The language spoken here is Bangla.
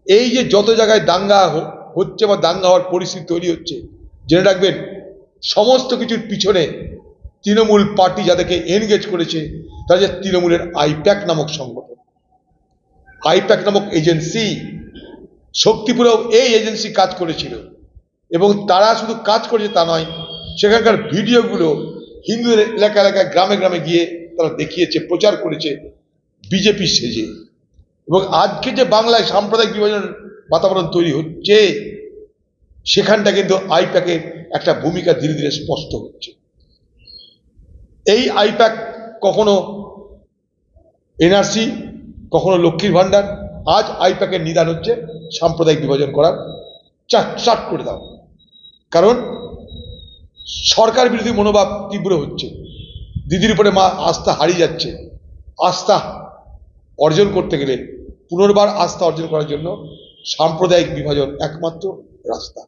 এই যে যত জায়গায় দাঙ্গা হচ্ছে বা দাঙ্গা হওয়ার পরিস্থিতি তৈরি হচ্ছে, জেনে রাখবেন সমস্ত কিছুর পিছনে তৃণমূল পার্টি যাদেরকে এনগেজ করেছে তারা যে তৃণমূলের আইপ্যাক নামক সংগঠন, আইপ্যাক নামক এজেন্সি। শক্তিপুরেও এই এজেন্সি কাজ করেছিল এবং তারা শুধু কাজ করেছে তা নয়, সেখানকার ভিডিওগুলো হিন্দুদের এলাকা এলাকায় গ্রামে গ্রামে গিয়ে তারা দেখিয়েছে, প্রচার করেছে বিজেপি সেজে। এবং আজকে যে বাংলায় সাম্প্রদায়িক বিভাজন বাতাবরণ তৈরি হচ্ছে, সেখানটা কিন্তু আইপ্যাকের একটা ভূমিকা ধীরে ধীরে স্পষ্ট হচ্ছে। এই আইপ্যাক কখনো এনআরসি, কখনো লক্ষ্মীর ভান্ডার, আজ আইপ্যাকের নিদান হচ্ছে সাম্প্রদায়িক বিভাজন করার, চাট করে দাও। কারণ সরকার বিরোধী মনোভাব তীব্র হচ্ছে, দিদির উপরে মা আস্থা হারিয়ে যাচ্ছে। আস্থা অর্জন করতে গেলে, পুনর্বার আস্থা অর্জন করার জন্য সাম্প্রদায়িক বিভাজন একমাত্র রাস্তা।